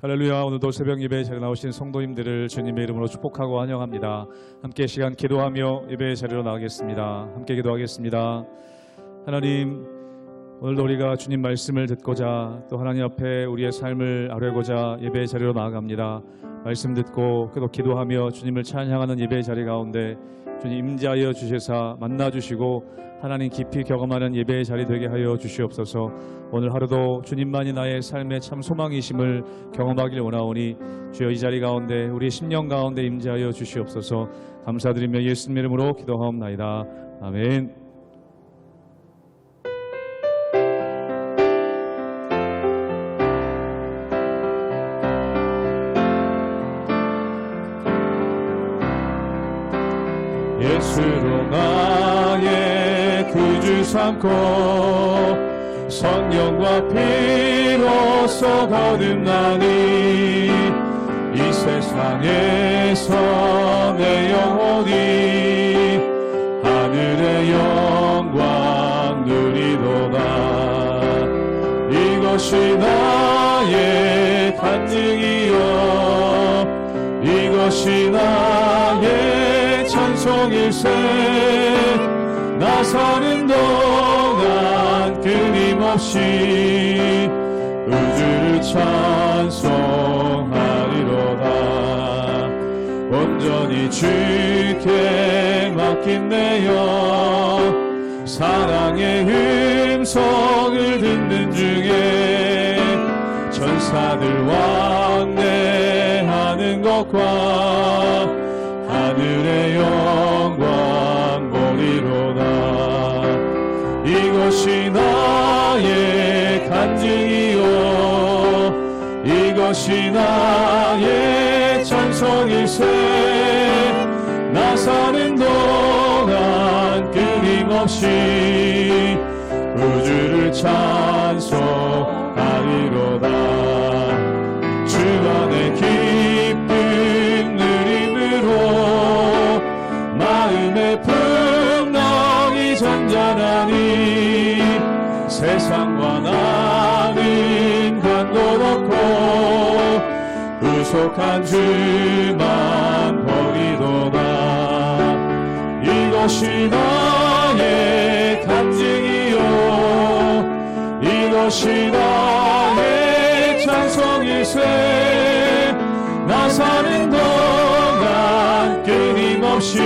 할렐루야. 오늘도 새벽 예배에 잘 나오신 성도님들을 주님의 이름으로 축복하고 환영합니다. 함께 시간 기도하며 예배의 자리로 나가겠습니다. 함께 기도하겠습니다. 하나님, 오늘도 우리가 주님 말씀을 듣고자 또 하나님 앞에 우리의 삶을 아뢰고자 예배의 자리로 나아갑니다. 말씀 듣고 또 기도하며 주님을 찬양하는 예배의 자리 가운데 주님 임재하여 주시사 만나주시고 하나님 깊이 경험하는 예배의 자리 되게 하여 주시옵소서. 오늘 하루도 주님만이 나의 삶의 참 소망이심을 경험하길 원하오니 주여 이 자리 가운데 우리 심령 가운데 임재하여 주시옵소서. 감사드리며 예수님 이름으로 기도하옵나이다. 아멘. 예수로 나의 구주 삼고 성령과 피로써 거듭나니 이 세상에서 내 영혼이 하늘의 영광 누리도다. 이것이 나의 간증이요 이것이 나의 찬송일세. 나 사는 동안 끊임없이 우주를 찬송하리로다. 온전히 주께 맡긴 내 영 사랑의 음성을 듣는 중에 천사들 왕래하는 것과 하늘의 영광 보리로다. 이것이 나의 간증이요 이것이 나의 찬송일세. 나 사는 동안 끊임없이 우주를 찬송하리로다. 주 안에 기쁨 누림으로 마음의 풍랑이 잔잔하니 세상과 나는 간도 없고 구속한 주만 보리도다. 이것이 나의 간증이요 이것이 나의 찬송일세. 나 사는 동안 끊임없이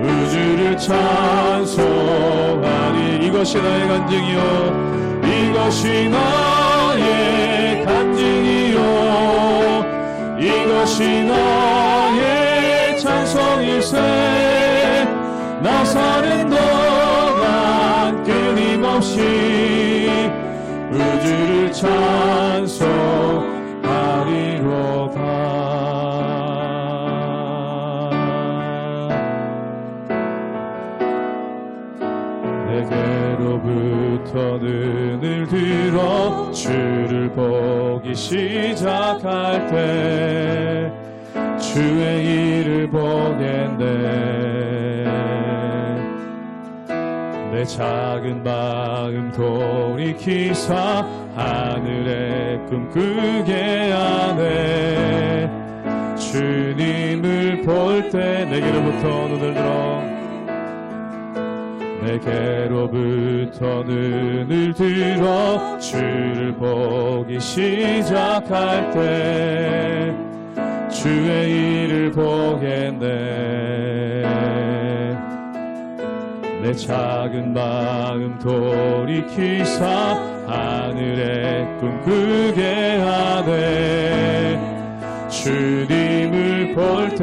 우주를 찬송하리. 이것이 나의 간증이요 이것이 나의 간증이요 이것이 나의 찬송일세. 나 사는 동안 끊임없이 우주를 찬송하리로다. 내게로부터 눈을 들어 주를 보기 시작할 때 주의 일을 보겠네. 내 작은 마음 돌이키사 하늘의 꿈꾸게 하네. 주님을 볼 때 내게로부터 눈을 들어 내게로부터 눈을 들어 주를 보기 시작할 때 주의 일을 보겠네. 내 작은 마음 돌이키사 하늘의 꿈꾸게 하네. 주님을 볼 때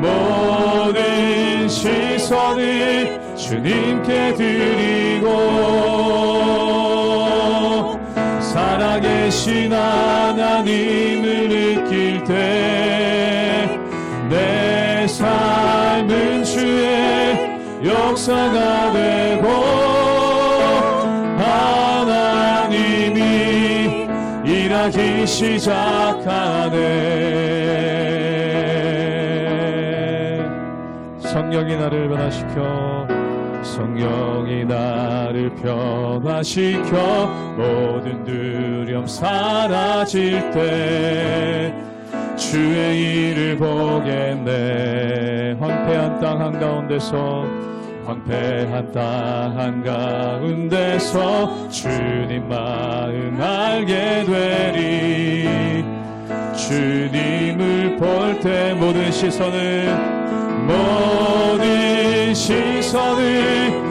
모든 시선을 주님께 드리고 살아계신 하나님을 느낄 때 내 삶은 주의 역사가 되고 하나님이 일하기 시작하네. 성령이 나를 변화시켜 성령이 나를 변화시켜 모든 두려움 사라질 때 주의 일을 보겠네. 황폐한 땅 한가운데서 주님 마음 알게 되리. 주님을 볼 때 모든 시선을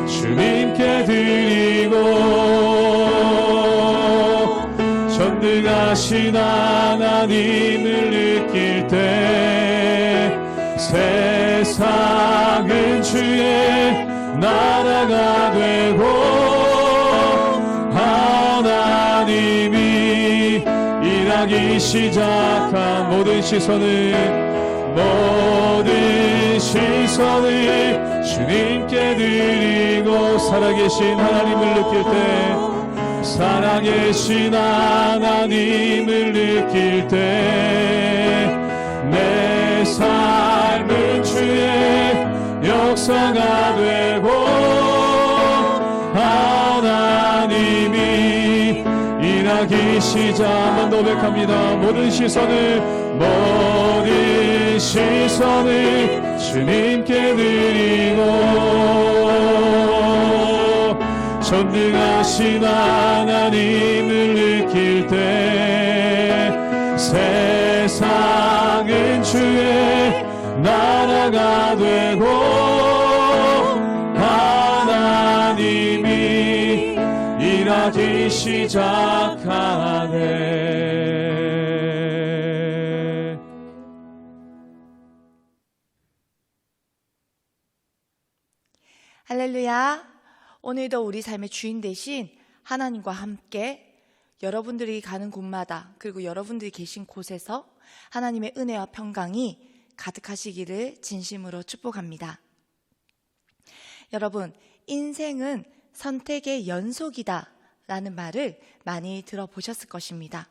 주님께 드리고 전능하신 하나님을 느낄 때 세상은 주의 나라가 되고 하나님이 일하기 시작한 모든 시선을 주님께 드리고 살아계신 하나님을 느낄 때 살아계신 하나님을 느낄 때 내 삶은 주의 역사가 되고 하나님이 일하기 시작. 한번 더 고백합니다. 모든 시선을 주님께 드리고 전능하신 하나님을 느낄 때 세상은 주의 나라가 되고 하나님이 일하기 시작하네. 할렐루야. 오늘도 우리 삶의 주인 되신 하나님과 함께 여러분들이 가는 곳마다 그리고 여러분들이 계신 곳에서 하나님의 은혜와 평강이 가득하시기를 진심으로 축복합니다. 여러분, 인생은 선택의 연속이다 라는 말을 많이 들어보셨을 것입니다.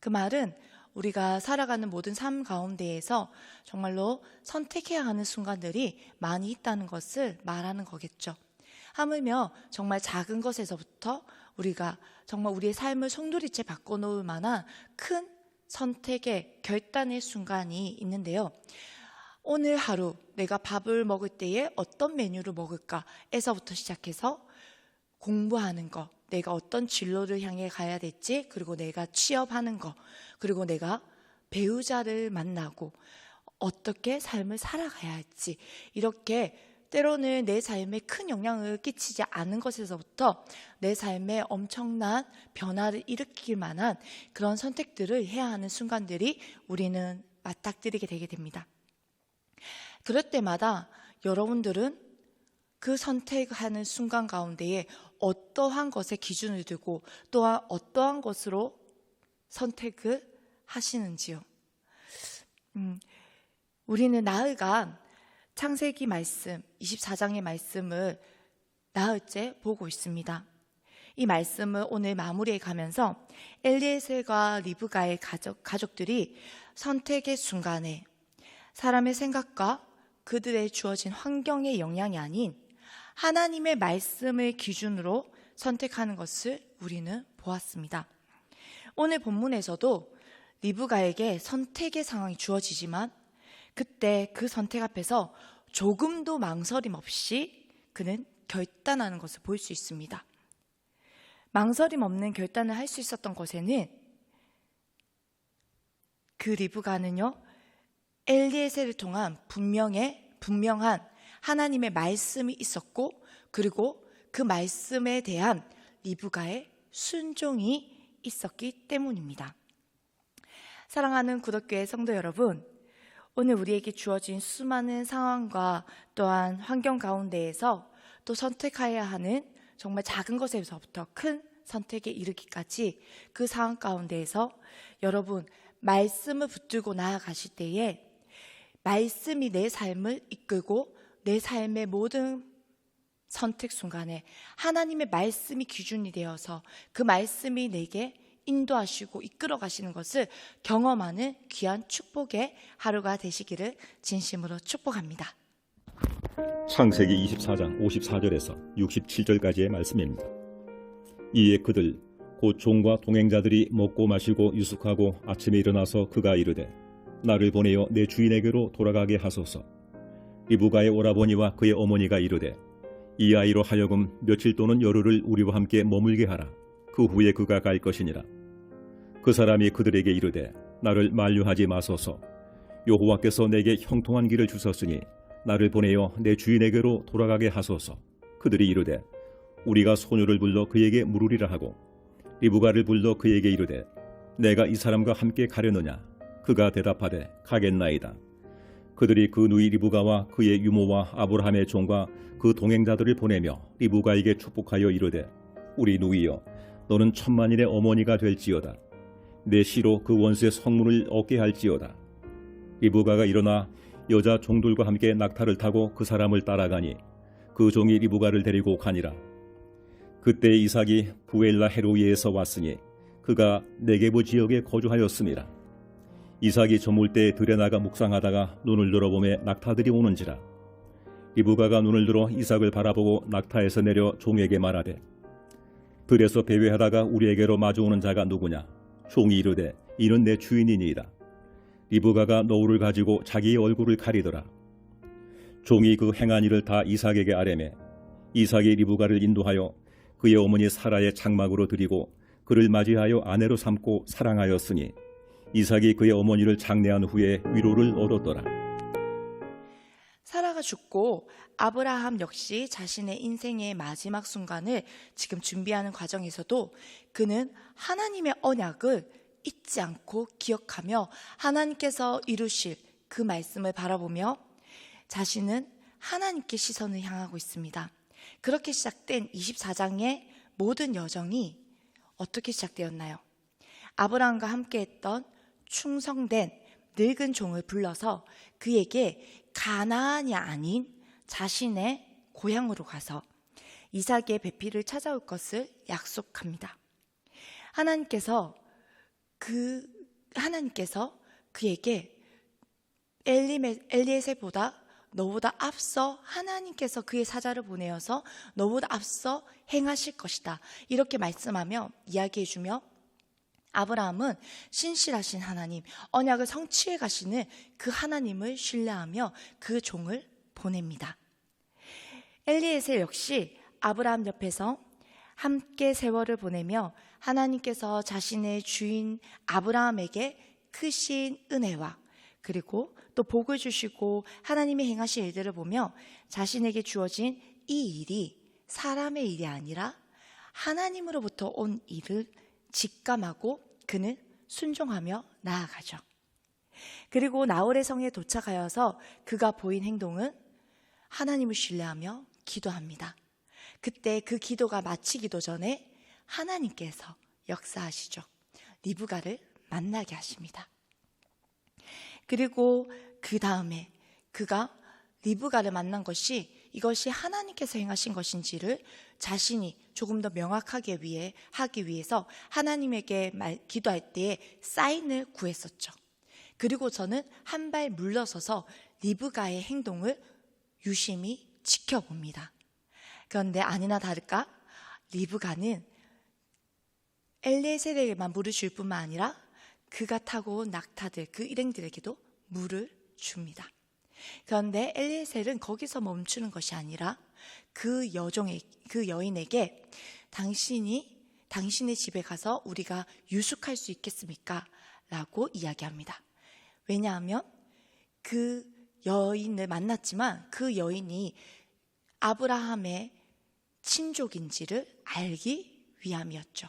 그 말은 우리가 살아가는 모든 삶 가운데에서 정말로 선택해야 하는 순간들이 많이 있다는 것을 말하는 거겠죠. 하물며 정말 작은 것에서부터 우리가 정말 우리의 삶을 송두리째 바꿔놓을 만한 큰 선택의 결단의 순간이 있는데요. 오늘 하루 내가 밥을 먹을 때에 어떤 메뉴를 먹을까에서부터 시작해서 공부하는 거, 내가 어떤 진로를 향해 가야 될지, 그리고 내가 취업하는 거, 그리고 내가 배우자를 만나고 어떻게 삶을 살아가야 할지, 이렇게 때로는 내 삶에 큰 영향을 끼치지 않은 것에서부터 내 삶에 엄청난 변화를 일으킬 만한 그런 선택들을 해야 하는 순간들이 우리는 맞닥뜨리게 되게 됩니다. 그럴 때마다 여러분들은 그 선택하는 순간 가운데에 어떠한 것에 기준을 두고 또한 어떠한 것으로 선택을 하시는지요. 우리는 나흘간 창세기 말씀 24장의 말씀을 나흘째 보고 있습니다. 이 말씀을 오늘 마무리해 가면서 엘리에셀과 리브가의 가족들이 선택의 순간에 사람의 생각과 그들의 주어진 환경의 영향이 아닌 하나님의 말씀을 기준으로 선택하는 것을 우리는 보았습니다. 오늘 본문에서도 리브가에게 선택의 상황이 주어지지만 그때 그 선택 앞에서 조금도 망설임 없이 그는 결단하는 것을 볼 수 있습니다. 망설임 없는 결단을 할 수 있었던 것에는 그 리브가는요, 엘리에셀을 통한 분명한 하나님의 말씀이 있었고, 그리고 그 말씀에 대한 리브가의 순종이 있었기 때문입니다. 사랑하는 구덕교회 성도 여러분, 오늘 우리에게 주어진 수많은 상황과 또한 환경 가운데에서 또 선택해야 하는 정말 작은 것에서부터 큰 선택에 이르기까지 그 상황 가운데에서 여러분, 말씀을 붙들고 나아가실 때에 말씀이 내 삶을 이끌고 내 삶의 모든 선택 순간에 하나님의 말씀이 기준이 되어서 그 말씀이 내게 인도하시고 이끌어 가시는 것을 경험하는 귀한 축복의 하루가 되시기를 진심으로 축복합니다. 창세기 24장 54절에서 67절까지의 말씀입니다. 이에 그들 곧 종과 동행자들이 먹고 마시고 유숙하고 아침에 일어나서 그가 이르되 나를 보내어 내 주인에게로 돌아가게 하소서. 리브가의 오라버니와 그의 어머니가 이르되 이 아이로 하여금 며칠 또는 열흘을 우리와 함께 머물게 하라. 그 후에 그가 갈 것이니라. 그 사람이 그들에게 이르되 나를 만류하지 마소서. 여호와께서 내게 형통한 길을 주셨으니 나를 보내어 내 주인에게로 돌아가게 하소서. 그들이 이르되 우리가 소녀를 불러 그에게 물으리라 하고 리브가를 불러 그에게 이르되 내가 이 사람과 함께 가려느냐. 그가 대답하되 가겠나이다. 그들이 그 누이 리브가와 그의 유모와 아브라함의 종과 그 동행자들을 보내며 리브가에게 축복하여 이르되 우리 누이여 너는 천만인의 어머니가 될지어다. 내 시로 그 원수의 성문을 얻게 할지어다. 리브가가 일어나 여자 종들과 함께 낙타를 타고 그 사람을 따라가니 그 종이 리브가를 데리고 가니라. 그때 이삭이 부엘라 헤로이에서 왔으니 그가 네게부 지역에 거주하였음이라. 이삭이 저물 때 들에 나가 묵상하다가 눈을 들어보매 낙타들이 오는지라. 리브가가 눈을 들어 이삭을 바라보고 낙타에서 내려 종에게 말하되 들에서 배회하다가 우리에게로 마주오는 자가 누구냐. 종이 이르되 이는 내 주인이니이다. 리브가가 너울을 가지고 자기의 얼굴을 가리더라. 종이 그 행한 일을 다 이삭에게 아뢰매 이삭이 리브가를 인도하여 그의 어머니 사라의 장막으로 드리고 그를 맞이하여 아내로 삼고 사랑하였으니 이삭이 그의 어머니를 장례한 후에 위로를 얻었더라. 사라가 죽고 아브라함 역시 자신의 인생의 마지막 순간을 지금 준비하는 과정에서도 그는 하나님의 언약을 잊지 않고 기억하며 하나님께서 이루실 그 말씀을 바라보며 자신은 하나님께 시선을 향하고 있습니다. 그렇게 시작된 24장의 모든 여정이 어떻게 시작되었나요? 아브라함과 함께했던 충성된 늙은 종을 불러서 그에게 가나안이 아닌 자신의 고향으로 가서 이삭의 배필을 찾아올 것을 약속합니다. 하나님께서 그에게 엘리에셀보다 너보다 앞서 하나님께서 그의 사자를 보내어서 너보다 앞서 행하실 것이다. 이렇게 말씀하며 이야기해주며 아브라함은 신실하신 하나님, 언약을 성취해 가시는 그 하나님을 신뢰하며 그 종을 보냅니다. 엘리에셀 역시 아브라함 옆에서 함께 세월을 보내며 하나님께서 자신의 주인 아브라함에게 크신 은혜와 그리고 또 복을 주시고 하나님의 행하신 일들을 보며 자신에게 주어진 이 일이 사람의 일이 아니라 하나님으로부터 온 일을 직감하고 그는 순종하며 나아가죠. 그리고 나홀의 성에 도착하여서 그가 보인 행동은 하나님을 신뢰하며 기도합니다. 그때 그 기도가 마치기도 전에 하나님께서 역사하시죠. 리브가를 만나게 하십니다. 그리고 그 다음에 그가 리브가를 만난 것이 이것이 하나님께서 행하신 것인지를 자신이 조금 더 명확하게 하기 위해서 하나님에게 기도할 때에 사인을 구했었죠. 그리고 저는 한 발 물러서서 리브가의 행동을 유심히 지켜봅니다. 그런데 아니나 다를까 리브가는 엘리에셀에게만 물을 줄 뿐만 아니라 그가 타고 온 낙타들, 그 일행들에게도 물을 줍니다. 그런데 엘리에셀은 거기서 멈추는 것이 아니라 그 여인에게 당신의 집에 가서 우리가 유숙할 수 있겠습니까? 라고 이야기합니다. 왜냐하면 그 여인을 만났지만 그 여인이 아브라함의 친족인지를 알기 위함이었죠.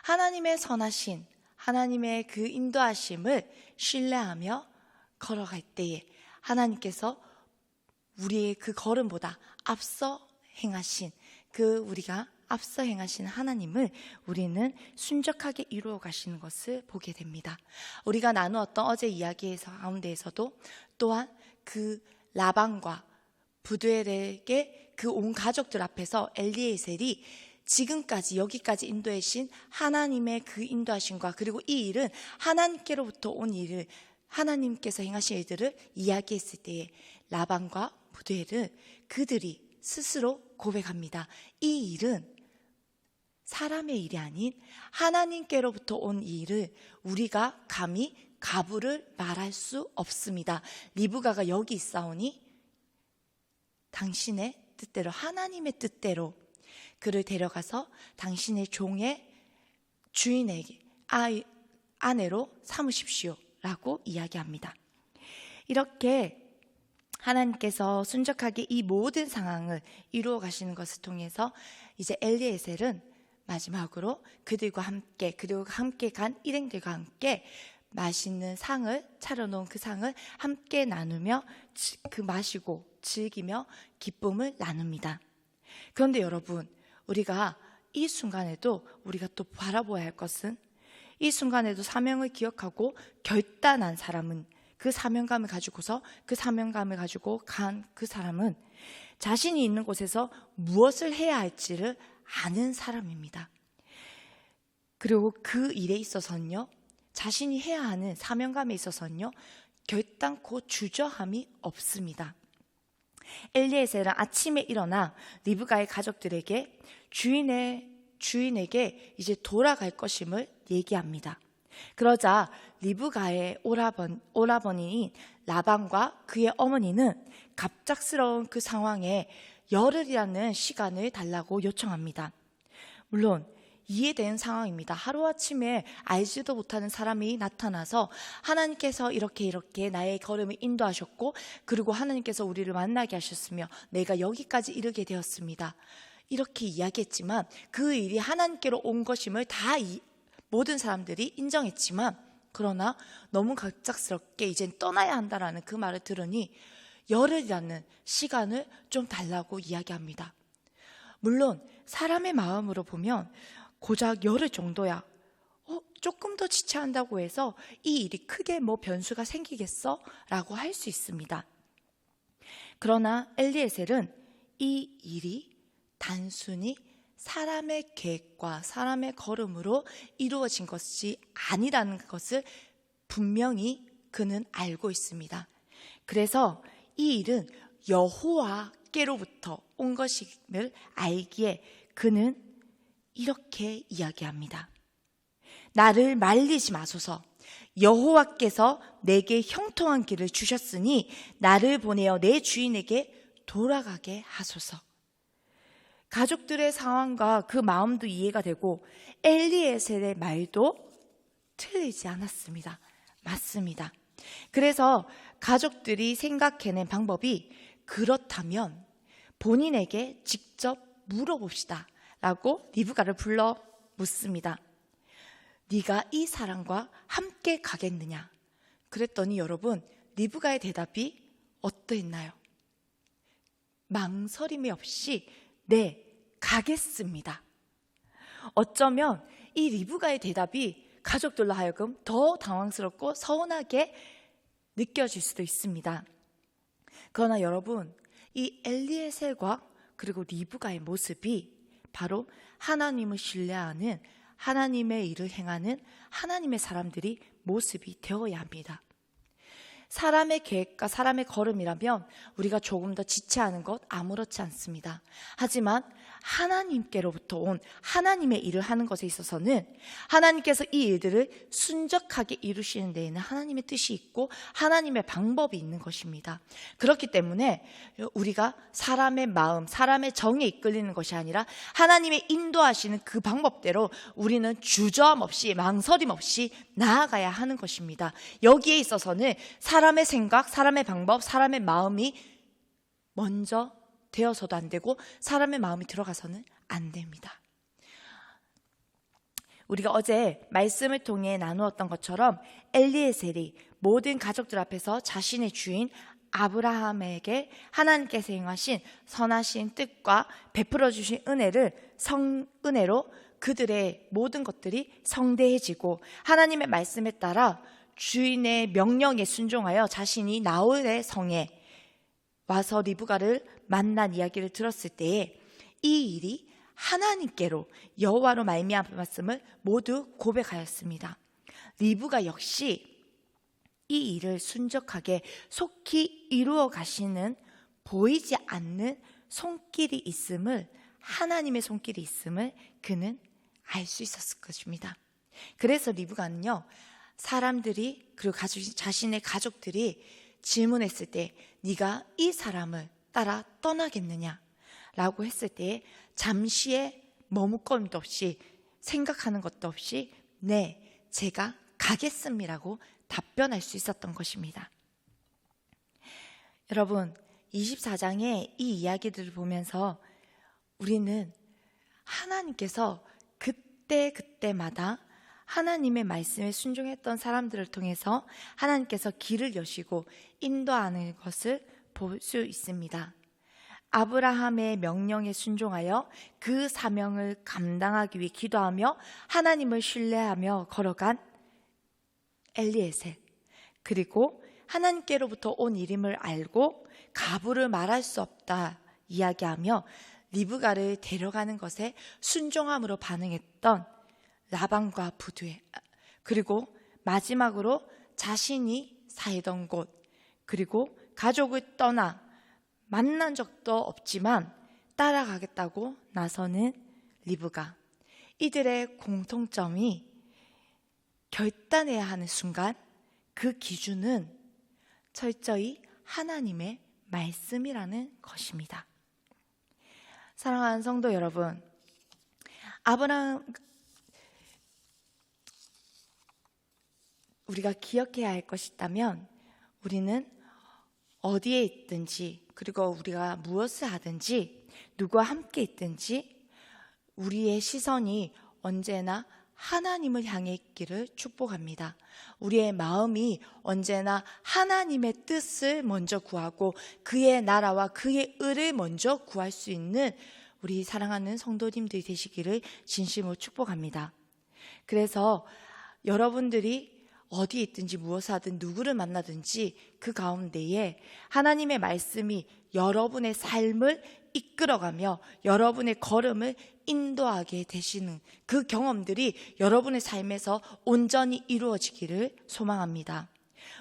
하나님의 선하신 하나님의 그 인도하심을 신뢰하며 걸어갈 때에 하나님께서 우리의 그 걸음보다 앞서 행하신 우리가 앞서 행하신 하나님을 우리는 순적하게 이루어 가시는 것을 보게 됩니다. 우리가 나누었던 어제 이야기에서 가운데에서도 또한 그 라반과 부두엘에게 그 온 가족들 앞에서 엘리에셀이 지금까지 여기까지 인도하신 하나님의 그 인도하심과 그리고 이 일은 하나님께로부터 온 일을 하나님께서 행하신 일들을 이야기했을 때에 라반과 모델은 그들이 스스로 고백합니다. 이 일은 사람의 일이 아닌 하나님께로부터 온 이 일을 우리가 감히 가부를 말할 수 없습니다. 리브가가 여기 있사오니 당신의 뜻대로, 하나님의 뜻대로 그를 데려가서 당신의 종의 주인에게 아내로 삼으십시오 라고 이야기합니다. 이렇게 하나님께서 순적하게 이 모든 상황을 이루어 가시는 것을 통해서 이제 엘리에셀은 마지막으로 그들과 함께, 그리고 함께 간 일행들과 함께 맛있는 상을 차려놓은 그 상을 함께 나누며 마시고 즐기며 기쁨을 나눕니다. 그런데 여러분, 우리가 이 순간에도 우리가 또 바라보아야 할 것은, 이 순간에도 사명을 기억하고 결단한 사람은, 그 사명감을 가지고서 그 사명감을 가지고 간 그 사람은 자신이 있는 곳에서 무엇을 해야 할지를 아는 사람입니다. 그리고 그 일에 있어서는요, 자신이 해야 하는 사명감에 있어서는요, 결단코 주저함이 없습니다. 엘리에셀은 아침에 일어나 리브가의 가족들에게 주인에게 이제 돌아갈 것임을 얘기합니다. 그러자 리브가의 오라버니인 라반과 그의 어머니는 갑작스러운 그 상황에 열흘이라는 시간을 달라고 요청합니다. 물론 이해되는 상황입니다. 하루아침에 알지도 못하는 사람이 나타나서 하나님께서 이렇게 나의 걸음을 인도하셨고, 그리고 하나님께서 우리를 만나게 하셨으며 내가 여기까지 이르게 되었습니다, 이렇게 이야기했지만 그 일이 하나님께로 온 것임을 다 모든 사람들이 인정했지만, 그러나 너무 갑작스럽게 이젠 떠나야 한다라는 그 말을 들으니 열흘이라는 시간을 좀 달라고 이야기합니다. 물론 사람의 마음으로 보면 고작 열흘 정도야, 조금 더 지체한다고 해서 이 일이 크게 변수가 생기겠어? 라고 할 수 있습니다. 그러나 엘리에셀은 이 일이 단순히 사람의 계획과 사람의 걸음으로 이루어진 것이 아니라는 것을 분명히 그는 알고 있습니다. 그래서 이 일은 여호와께로부터 온 것임을 알기에 그는 이렇게 이야기합니다. 나를 말리지 마소서. 여호와께서 내게 형통한 길을 주셨으니 나를 보내어 내 주인에게 돌아가게 하소서. 가족들의 상황과 그 마음도 이해가 되고 엘리에셀의 말도 틀리지 않았습니다. 맞습니다. 그래서 가족들이 생각해낸 방법이, 그렇다면 본인에게 직접 물어봅시다 라고 리브가를 불러 묻습니다. 네가 이 사람과 함께 가겠느냐? 그랬더니 여러분, 리브가의 대답이 어떠했나요? 망설임이 없이 네, 가겠습니다. 어쩌면 이 리브가의 대답이 가족들로 하여금 더 당황스럽고 서운하게 느껴질 수도 있습니다. 그러나 여러분, 이 엘리에셀과 그리고 리브가의 모습이 바로 하나님을 신뢰하는, 하나님의 일을 행하는 하나님의 사람들이 모습이 되어야 합니다. 사람의 계획과 사람의 걸음이라면 우리가 조금 더 지체하는 것 아무렇지 않습니다. 하지만 하나님께로부터 온 하나님의 일을 하는 것에 있어서는 하나님께서 이 일들을 순적하게 이루시는 데에는 하나님의 뜻이 있고 하나님의 방법이 있는 것입니다. 그렇기 때문에 우리가 사람의 마음, 사람의 정에 이끌리는 것이 아니라 하나님의 인도하시는 그 방법대로 우리는 주저함 없이, 망설임 없이 나아가야 하는 것입니다. 여기에 있어서는 사람의 생각, 사람의 방법, 사람의 마음이 먼저 되어서도 안 되고 사람의 마음이 들어가서는 안 됩니다. 우리가 어제 말씀을 통해 나누었던 것처럼 엘리에셀이 모든 가족들 앞에서 자신의 주인 아브라함에게 하나님께서 행하신 선하신 뜻과 베풀어 주신 은혜로 그들의 모든 것들이 성대해지고 하나님의 말씀에 따라 주인의 명령에 순종하여 자신이 나홀의 성에 와서 리브가를 만난 이야기를 들었을 때에 이 일이 하나님께로 여호와로 말미암았음을 모두 고백하였습니다. 리브가 역시 이 일을 순적하게 속히 이루어 가시는 보이지 않는 손길이 있음을, 하나님의 손길이 있음을 그는 알 수 있었을 것입니다. 그래서 리브가는요, 사람들이 그리고 자신의 가족들이 질문했을 때 네가 이 사람을 따라 떠나겠느냐 라고 했을 때 잠시의 머뭇거림도 없이, 생각하는 것도 없이 네, 제가 가겠습니다라고 답변할 수 있었던 것입니다. 여러분, 24장의 이 이야기들을 보면서 우리는 하나님께서 그때마다 하나님의 말씀에 순종했던 사람들을 통해서 하나님께서 길을 여시고 인도하는 것을 볼 수 있습니다. 아브라함의 명령에 순종하여 그 사명을 감당하기 위해 기도하며 하나님을 신뢰하며 걸어간 엘리에셀, 그리고 하나님께로부터 온 일임을 알고 가부를 말할 수 없다 이야기하며 리브가를 데려가는 것에 순종함으로 반응했던 라반과 부두에, 그리고 마지막으로 자신이 살던 곳, 그리고 가족을 떠나 만난 적도 없지만 따라가겠다고 나서는 리브가, 이들의 공통점이 결단해야 하는 순간 그 기준은 철저히 하나님의 말씀이라는 것입니다. 사랑하는 성도 여러분, 우리가 기억해야 할 것이 있다면 우리는 어디에 있든지, 그리고 우리가 무엇을 하든지, 누구와 함께 있든지 우리의 시선이 언제나 하나님을 향해 있기를 축복합니다. 우리의 마음이 언제나 하나님의 뜻을 먼저 구하고 그의 나라와 그의 의를 먼저 구할 수 있는 우리 사랑하는 성도님들이 되시기를 진심으로 축복합니다. 그래서 여러분들이 어디에 있든지 무엇을 하든 누구를 만나든지 그 가운데에 하나님의 말씀이 여러분의 삶을 이끌어가며 여러분의 걸음을 인도하게 되시는 그 경험들이 여러분의 삶에서 온전히 이루어지기를 소망합니다.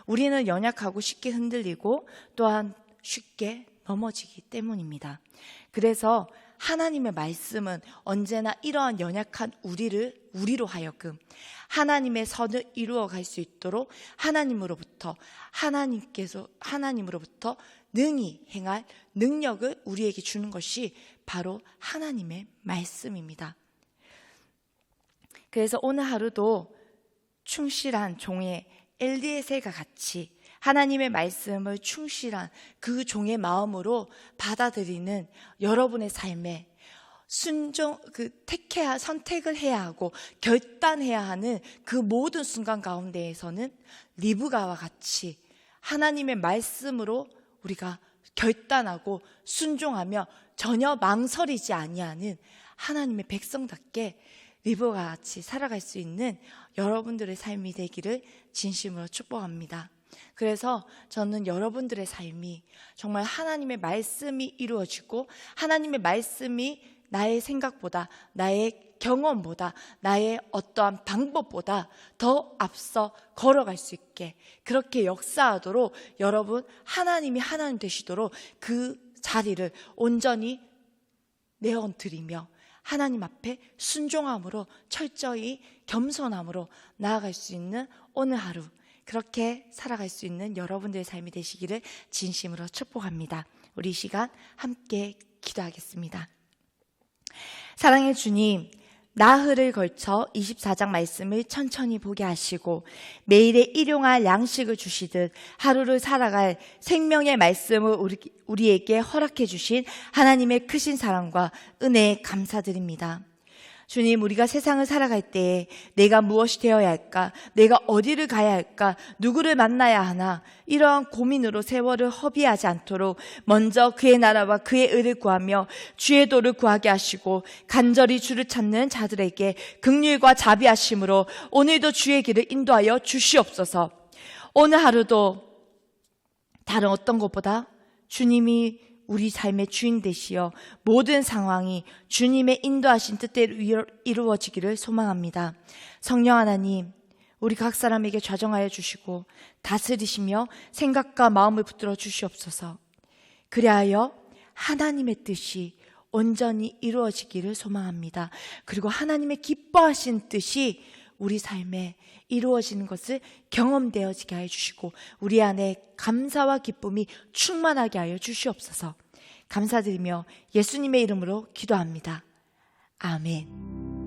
우리는 연약하고 쉽게 흔들리고 또한 쉽게 넘어지기 때문입니다. 그래서 하나님의 말씀은 언제나 이러한 연약한 우리로 하여금 하나님의 선을 이루어갈 수 있도록 하나님으로부터 능히 행할 능력을 우리에게 주는 것이 바로 하나님의 말씀입니다. 그래서 오늘 하루도 충실한 종의 엘리에셀과 같이 하나님의 말씀을 충실한 그 종의 마음으로 받아들이는 여러분의 삶에 선택을 해야 하고 결단해야 하는 그 모든 순간 가운데에서는 리브가와 같이 하나님의 말씀으로 우리가 결단하고 순종하며 전혀 망설이지 아니하는 하나님의 백성답게 리브가와 같이 살아갈 수 있는 여러분들의 삶이 되기를 진심으로 축복합니다. 그래서 저는 여러분들의 삶이 정말 하나님의 말씀이 이루어지고 하나님의 말씀이 나의 생각보다, 나의 경험보다, 나의 어떠한 방법보다 더 앞서 걸어갈 수 있게 그렇게 역사하도록 여러분 하나님이 하나님 되시도록 그 자리를 온전히 내어드리며 하나님 앞에 순종함으로 철저히 겸손함으로 나아갈 수 있는 오늘 하루, 그렇게 살아갈 수 있는 여러분들의 삶이 되시기를 진심으로 축복합니다. 우리 이 시간 함께 기도하겠습니다. 사랑의 주님, 나흘을 걸쳐 24장 말씀을 천천히 보게 하시고 매일의 일용할 양식을 주시듯 하루를 살아갈 생명의 말씀을 우리에게 허락해 주신 하나님의 크신 사랑과 은혜에 감사드립니다. 주님, 우리가 세상을 살아갈 때에 내가 무엇이 되어야 할까? 내가 어디를 가야 할까? 누구를 만나야 하나? 이러한 고민으로 세월을 허비하지 않도록 먼저 그의 나라와 그의 의를 구하며 주의 도를 구하게 하시고 간절히 주를 찾는 자들에게 긍휼과 자비하심으로 오늘도 주의 길을 인도하여 주시옵소서. 오늘 하루도 다른 어떤 것보다 주님이 우리 삶의 주인 되시어 모든 상황이 주님의 인도하신 뜻대로 이루어지기를 소망합니다. 성령 하나님, 우리 각 사람에게 좌정하여 주시고 다스리시며 생각과 마음을 붙들어 주시옵소서. 그리하여 하나님의 뜻이 온전히 이루어지기를 소망합니다. 그리고 하나님의 기뻐하신 뜻이 우리 삶에 이루어지는 것을 경험되어지게 하여 주시고 우리 안에 감사와 기쁨이 충만하게 하여 주시옵소서. 감사드리며 예수님의 이름으로 기도합니다. 아멘.